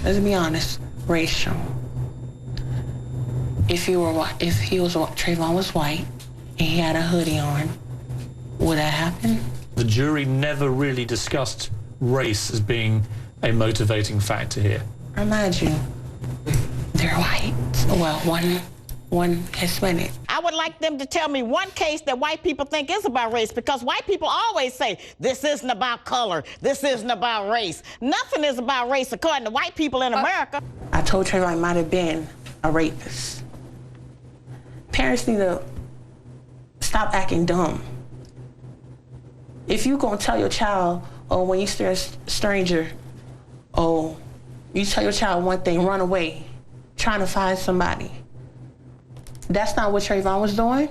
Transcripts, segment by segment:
let's be honest, racial. If Trayvon was white and he had a hoodie on, would that happen? The jury never really discussed race as being a motivating factor here. Imagine they're white. Well, one Hispanic. I would like them to tell me one case that white people think is about race, because white people always say, this isn't about color, this isn't about race. Nothing is about race according to white people in America. I told Trayvon might have been a rapist. Parents need to stop acting dumb. If you gonna tell your child, oh, when you see a stranger, oh, you tell your child one thing, run away, trying to find somebody. That's not what Trayvon was doing.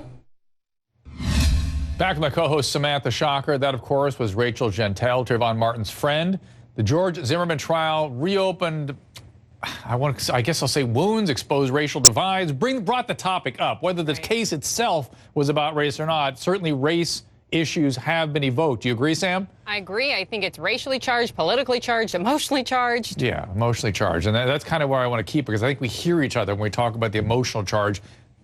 Back to my co-host Samantha Shocker. That, of course, was Rachel Gentile, Trayvon Martin's friend. The George Zimmerman trial reopened, I guess I'll say, wounds, exposed racial divides, brought the topic up. Whether the case itself was about race or not, certainly race issues have been evoked. Do you agree, Sam? I agree. I think it's racially charged, politically charged, emotionally charged. Yeah, emotionally charged. And that's kind of where I want to keep it, because I think we hear each other when we talk about the emotional charge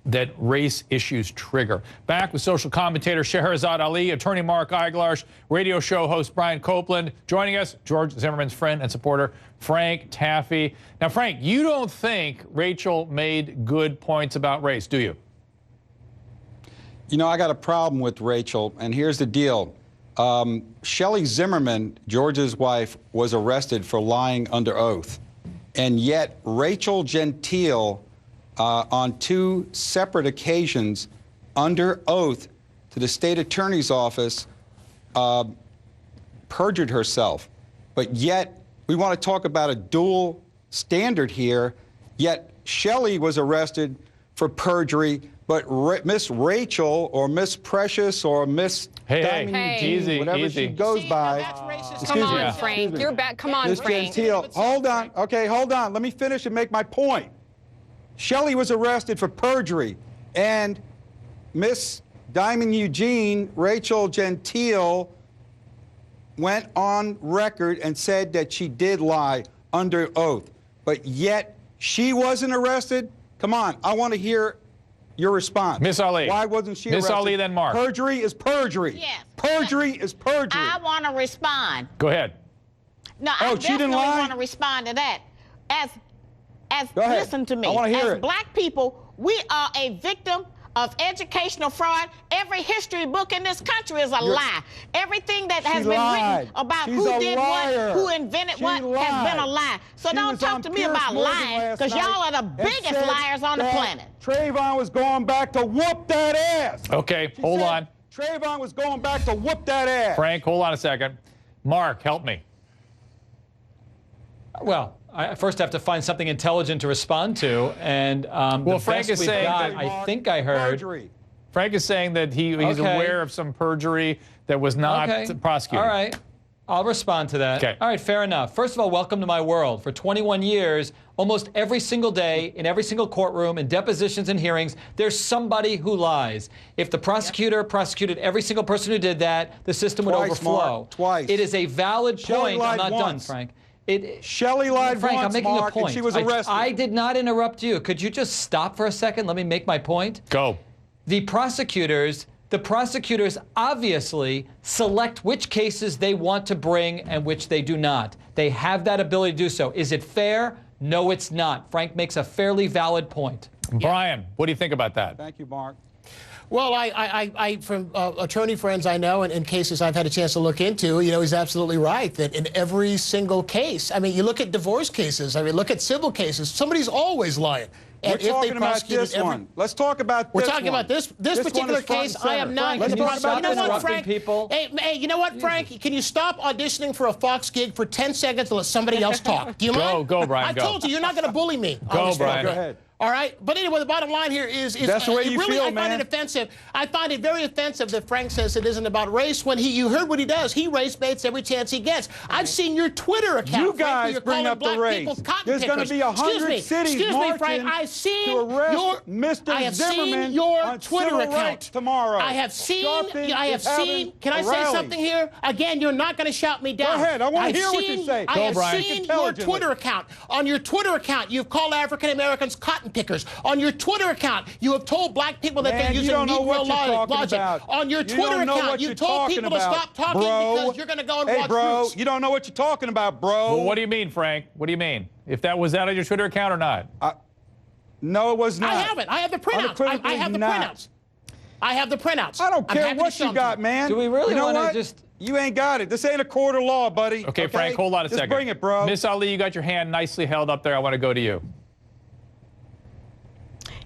that race issues trigger. Back with social commentator Shahrazad Ali, attorney Mark Eiglarsh, radio show host Brian Copeland. Joining us, George Zimmerman's friend and supporter, Frank Taaffe. Now, Frank, you don't think Rachel made good points about race, do you? You know, I got a problem with Rachel, and here's the deal. Shelley Zimmerman, George's wife, was arrested for lying under oath. And yet Rachel Gentile, on 2 separate occasions, under oath to the state attorney's office, perjured herself. But yet, we want to talk about a dual standard here, yet Shelley was arrested for perjury, but Miss Rachel or Miss Precious or Miss Diamond Eugene, whatever she goes by. Come on, Frank. You're back. Come on, Miss Frank. Gentile, hold on. Okay, hold on. Let me finish and make my point. Shelley was arrested for perjury, and Miss Diamond Eugene, Rachel Gentile, went on record and said that she did lie under oath. But yet, she wasn't arrested? Come on, I want to hear your response. Miss Ali. Why wasn't she arrested? Miss Ali, then Mark. Perjury is perjury. Yes. Perjury is perjury. I want to respond. Go ahead. No, I she didn't definitely lie? want to respond to that. Go ahead. Listen to me. I want to hear As it. black people, we are a victim of educational fraud. Every history book in this country is a lie. Everything that has been written about who did what, who invented what, has been a lie. So don't talk to me about lying, because y'all are the biggest liars on the planet. Trayvon was going back to whoop that ass. Okay, hold on. Trayvon was going back to whoop that ass. Frank, hold on a second. Mark, help me. Well, I first have to find something intelligent to respond to, and Well, Frank is saying that I think I heard. Perjury. Frank is saying that he's aware of some perjury that was not prosecuted. All right. I'll respond to that. Okay. All right, fair enough. First of all, welcome to my world. For 21 years, almost every single day, in every single courtroom, in depositions and hearings, there's somebody who lies. If the prosecutor prosecuted every single person who did that, the system would overflow. Mark, twice. It is a valid Shelley point. I'm not lied done, once. Frank. Shelley lied Frank, once, I'm making Mark, a point. and she was arrested. I did not interrupt you. Could you just stop for a second? Let me make my point. Go. The prosecutors obviously select which cases they want to bring and which they do not. They have that ability to do so. Is it fair? No, it's not. Frank makes a fairly valid point. Brian, what do you think about that? Thank you, Mark. Well, I from attorney friends I know and in cases I've had a chance to look into, you know, he's absolutely right that in every single case, I mean, you look at divorce cases, I mean, look at civil cases, somebody's always lying. And We're talking about this one. Let's talk about this We're talking about this particular case. I am not. Frank, You know what, Frank? People? Hey, you know what, Frank? Can you stop auditioning for a Fox gig for 10 seconds and let somebody else talk? Do you mind? Go, Brian, I go. told you, you're not going to bully me. Go, Brian. Go ahead. All right, but anyway, the bottom line here is that's the way you really, feel, I find it offensive. I find it very offensive that Frank says it isn't about race when you heard what he does. He race baits every chance he gets. I've seen your Twitter account. You guys bring up the race. There's going to be 100 cities marching I've seen to arrest Mr. Zimmerman on Twitter civil rights tomorrow. I have seen. Can I say something here? Again, you're not going to shout me down. Go ahead. I want to hear what you say. I have seen your Twitter account. On your Twitter account, you've called African Americans cotton pickers. On your Twitter account, you have told black people that they're using Negro logic. On your Twitter account, you've told people to stop talking because you're going to go and watch Roots. You don't know what you're talking about, bro. Well, what do you mean, Frank? What do you mean? If that was that on your Twitter account or not? No, it was not. I have it. I have the printouts. I have the printouts. I have the printouts. I don't care what you got, man. Do we really want to just... You ain't got it. This ain't a court of law, buddy. Okay, Frank, hold on a second. Just bring it, bro. Miss Ali, you got your hand nicely held up there. I want to go to you.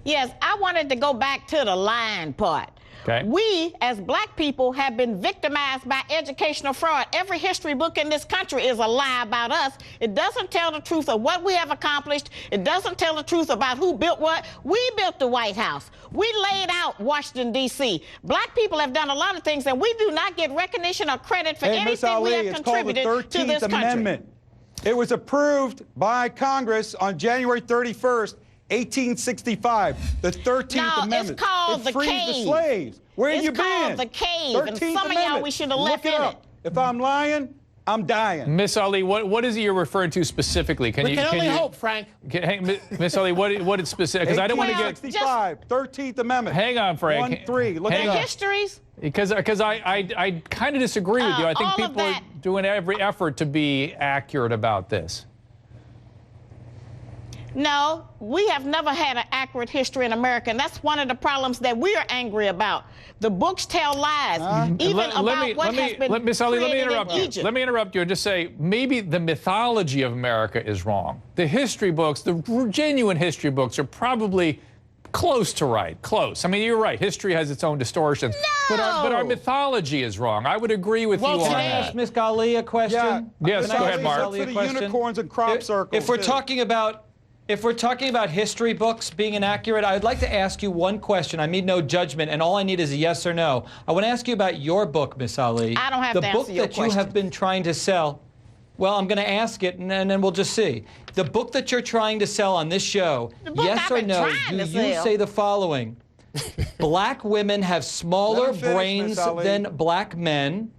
Yes, I wanted to go back to the lying part. Okay. We, as black people, have been victimized by educational fraud. Every history book in this country is a lie about us. It doesn't tell the truth of what we have accomplished. It doesn't tell the truth about who built what. We built the White House. We laid out Washington, D.C. Black people have done a lot of things, and we do not get recognition or credit for anything we have contributed to this country. Amendment. It was approved by Congress on January 31st, 1865, the 13th Amendment. It's called the freed cave. The slaves. Where have you been? It's called the cave, and some Amendment. of y'all we should have left in it. If I'm lying, I'm dying. Miss Ali, what is it you're referring to specifically? We can only hope, Frank. Miss Ali, what is specific? Because I don't want to get 1865, 13th Amendment. Hang on, Frank. 1-3. Look at the histories. Because I kind of disagree with you. I think people are doing every effort to be accurate about this. No, we have never had an accurate history in America, and that's one of the problems that we are angry about. The books tell lies, even about what has been Miss Ali, let me interrupt you. Egypt. Let me interrupt you and just say maybe the mythology of America is wrong. The history books, the genuine history books, are probably close to right. Close. I mean, you're right. History has its own distortions. No! But our mythology is wrong. I would agree with you on that. Can I ask Miss Ali a question? Yes, go ahead, Mark. For the unicorns and crop circles. If we're talking about history books being inaccurate, I'd like to ask you one question. I need no judgment, and all I need is a yes or no. I want to ask you about your book, Miss Ali. I don't have to answer your question. The book that you have been trying to sell. Well, I'm going to ask it, and then we'll just see. The book that you're trying to sell on this show, yes or no, do you say the following? Black women have smaller brains than black men.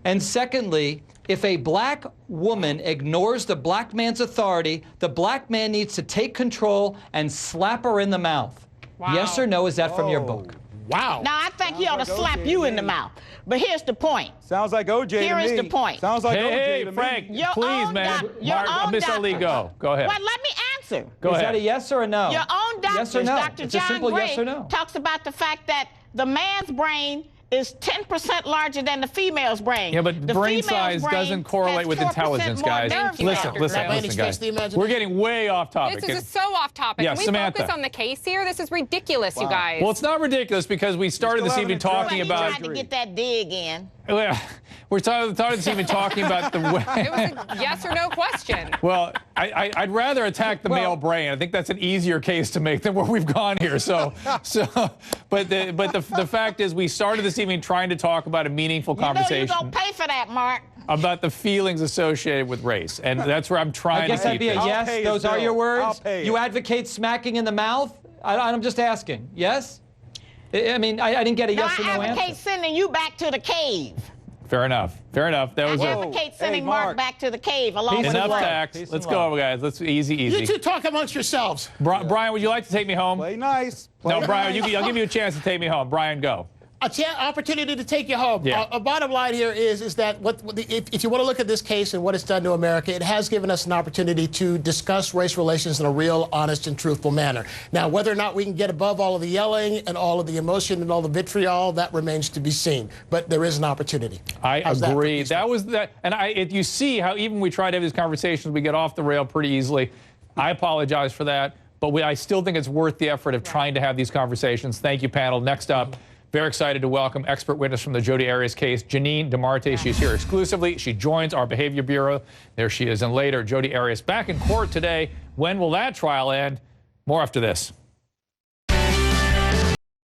And secondly, if a black woman ignores the black man's authority, the black man needs to take control and slap her in the mouth. Wow. Yes or no, is that from your book? Wow. Now, I think he ought to slap you in the mouth. But here's the point. Sounds like OJ to me. Here is the point. Sounds like OJ to me. Frank, please, man. Miss Ali, go. Go ahead. Well, let me answer. Go ahead. Is that a yes or a no? Your own doctor, yes or no? Dr. It's John a simple Gray, yes or no. talks about the fact that the man's brain is 10% larger than the female's brain. Yeah, but brain size doesn't correlate with intelligence, guys. Listen, guys. We're getting way off topic. This is so off topic. Yeah, Can we Samantha. focus on the case here? This is ridiculous, you guys. Well, it's not ridiculous because we started this evening talking about... He tried to get that dig in. We're started this evening talking about the way... It was a yes or no question. Well, I'd rather attack the male brain. I think that's an easier case to make than where we've gone here. But the fact is, we started this evening trying to talk about a meaningful conversation. You know you don't pay for that, Mark. About the feelings associated with race, and that's where I'm trying to keep that'd be a yes. Those are your words. You advocate smacking in the mouth. I'm just asking. Yes. I mean, I didn't get a yes or no answer. I advocate sending you back to the cave. Fair enough. Fair enough. That was I advocate sending Mark back to the cave along with enough tax. Let's go, guys. Let's easy. You two talk amongst yourselves. Brian, would you like to take me home? Play nice. No, Brian, I'll give you a chance to take me home. Brian, go. Opportunity to take you home. Yeah. Bottom line here is that if you want to look at this case and what it's done to America, it has given us an opportunity to discuss race relations in a real, honest, and truthful manner. Now, whether or not we can get above all of the yelling and all of the emotion and all the vitriol, that remains to be seen. But there is an opportunity. I agree. That was that. And you see how even we try to have these conversations, we get off the rail pretty easily. I apologize for that. But I still think it's worth the effort of trying to have these conversations. Thank you, panel. Next up. Very excited to welcome expert witness from the Jodi Arias case, Janine DeMarte. She's here exclusively. She joins our Behavior Bureau. There she is. And later, Jodi Arias back in court today. When will that trial end? More after this.